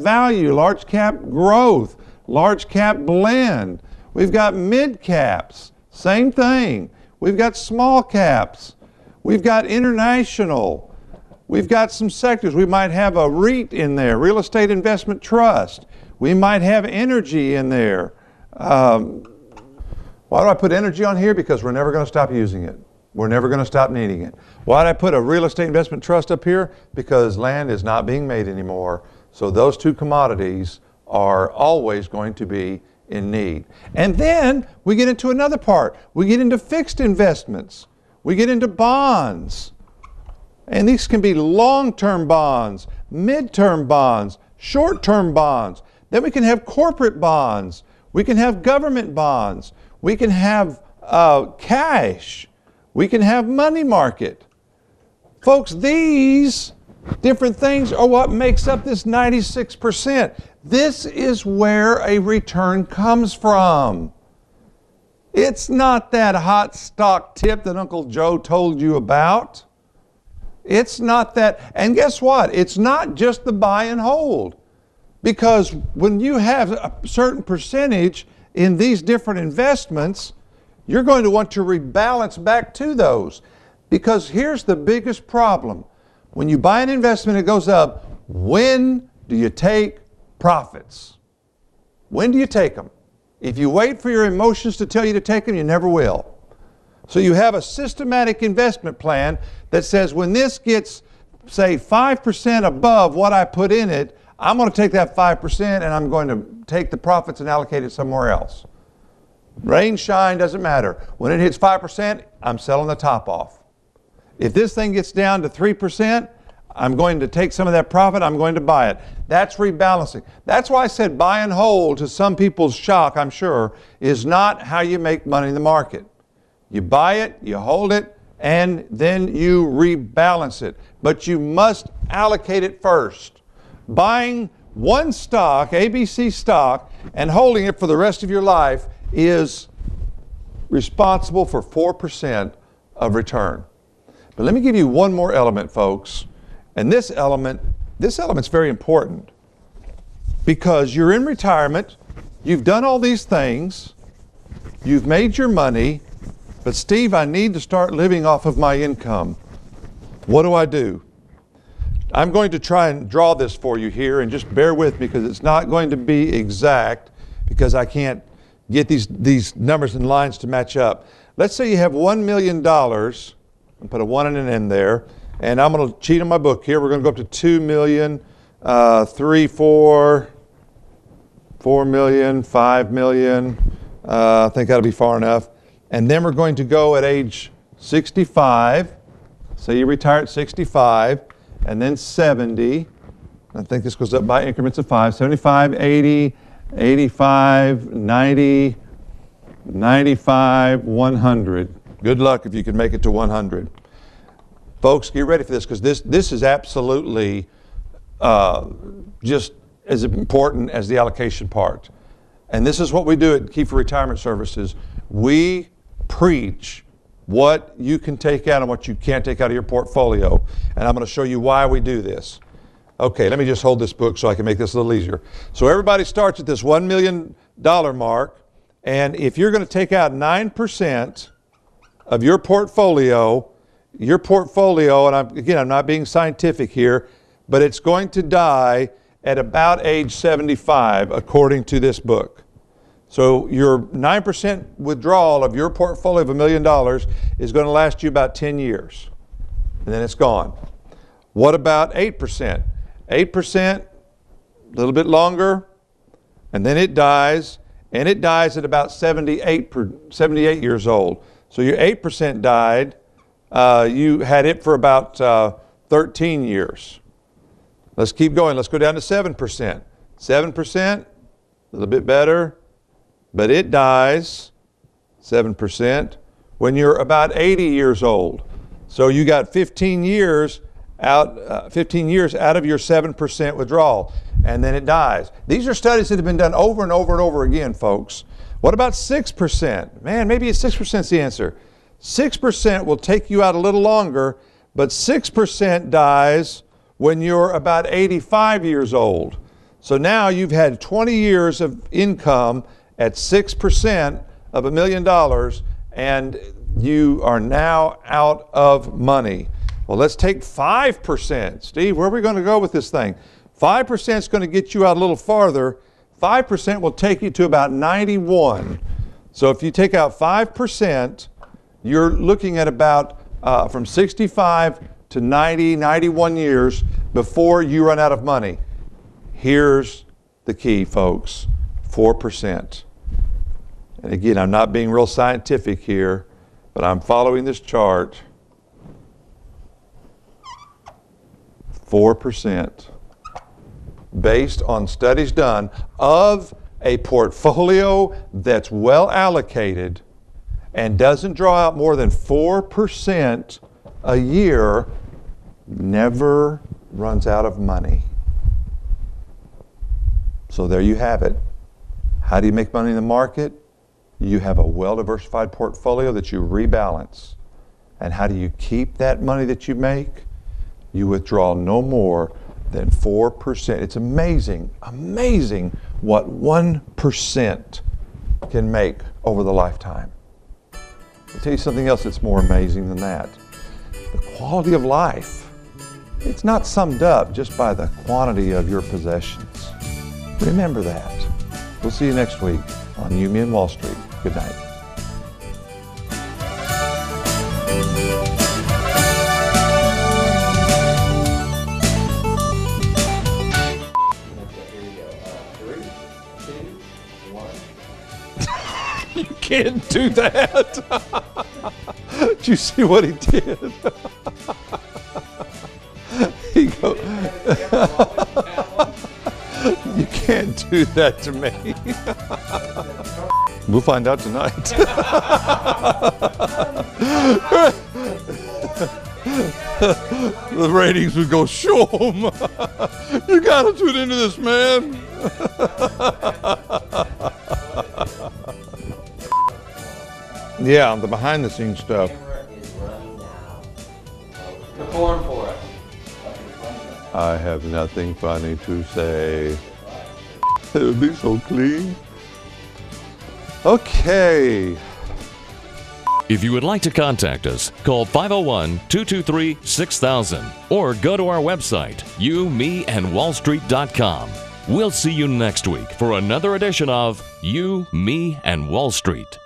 value, large cap growth, large cap blend. We've got mid caps, same thing. We've got small caps. We've got international. We've got some sectors. We might have a REIT in there, real estate investment trust. We might have energy in there. Why do I put energy on here? Because we're never going to stop using it. We're never going to stop needing it. Why did I put a real estate investment trust up here? Because land is not being made anymore. So those two commodities are always going to be in need. And then we get into another part. We get into fixed investments. We get into bonds. And these can be long-term bonds, mid-term bonds, short-term bonds. Then we can have corporate bonds. We can have government bonds. We can have cash. We can have money market. Folks, these different things are what makes up this 96%. This is where a return comes from. It's not that hot stock tip that Uncle Joe told you about. It's not that. And guess what? It's not just the buy and hold. Because when you have a certain percentage in these different investments, you're going to want to rebalance back to those. Because here's the biggest problem. When you buy an investment, it goes up. When do you take profits? When do you take them? If you wait for your emotions to tell you to take them, you never will. So you have a systematic investment plan that says when this gets, say, 5% above what I put in it, I'm going to take that 5% and I'm going to take the profits and allocate it somewhere else. Rain, shine, doesn't matter. When it hits 5%, I'm selling the top off. If this thing gets down to 3%, I'm going to take some of that profit, I'm going to buy it. That's rebalancing. That's why I said buy and hold, to some people's shock, I'm sure, is not how you make money in the market. You buy it, you hold it, and then you rebalance it. But you must allocate it first. Buying one stock, ABC stock, and holding it for the rest of your life is responsible for 4% of return. But let me give you one more element, folks. And this element's very important because you're in retirement, you've done all these things, you've made your money, but Steve, I need to start living off of my income. What do I do? I'm going to try and draw this for you here, and just bear with me because it's not going to be exact because I can't get these numbers and lines to match up. Let's say you have $1 million, and put a 1 and an N there, and I'm going to cheat on my book here. We're going to go up to 2 million, 3, 4 million, 5 million. I think that'll be far enough. And then we're going to go at age 65. Say you retire at 65, and then 70. I think this goes up by increments of 5. 75, 80, 85, 90, 95, 100. Good luck if you can make it to 100. Folks, get ready for this because this is absolutely just as important as the allocation part. And this is what we do at Key for Retirement Services. We preach what you can take out and what you can't take out of your portfolio. And I'm going to show you why we do this. Okay, let me just hold this book so I can make this a little easier. So everybody starts at this $1 million mark. And if you're going to take out 9% of your portfolio, and I'm not being scientific here, but it's going to die at about age 75, according to this book. So your 9% withdrawal of your portfolio of $1 million is going to last you about 10 years, and then it's gone. What about 8%? 8%, a little bit longer, and then it dies, and it dies at about 78 years old. So your 8% died. You had it for about 13 years. Let's keep going. Let's go down to 7%. 7%, a little bit better, but it dies, 7%, when you're about 80 years old. So you got 15 years out of your 7% withdrawal, and then it dies. These are studies that have been done over and over and over again, folks. What about 6%? Man, maybe 6% is the answer. 6% will take you out a little longer, but 6% dies when you're about 85 years old. So now you've had 20 years of income at 6% of $1 million, and you are now out of money. Well, let's take 5%. Steve, where are we going to go with this thing? 5% is going to get you out a little farther. 5% will take you to about 91. So if you take out 5%, you're looking at about from 65 to 90, 91 years before you run out of money. Here's the key, folks, 4%. And again, I'm not being real scientific here, but I'm following this chart. 4%, based on studies done of a portfolio that's well allocated and doesn't draw out more than 4% a year, never runs out of money. So there you have it. How do you make money in the market? You have a well-diversified portfolio that you rebalance. And how do you keep that money that you make? You withdraw no more than 4%. It's amazing, amazing what 1% can make over the lifetime. I'll tell you something else that's more amazing than that. The quality of life. It's not summed up just by the quantity of your possessions. Remember that. We'll see you next week on You, Me, and Wall Street. Good night. You can't do that. Did you see what he did? He goes, you can't do that to me. We'll find out tonight. The ratings would go, show 'em. You gotta tune into this, man. Yeah, the behind the scenes stuff. Perform for us. I have nothing funny to say. It would be so clean. Okay. If you would like to contact us, call 501-223-6000 or go to our website, youmeandwallstreet.com. We'll see you next week for another edition of You, Me, and Wall Street.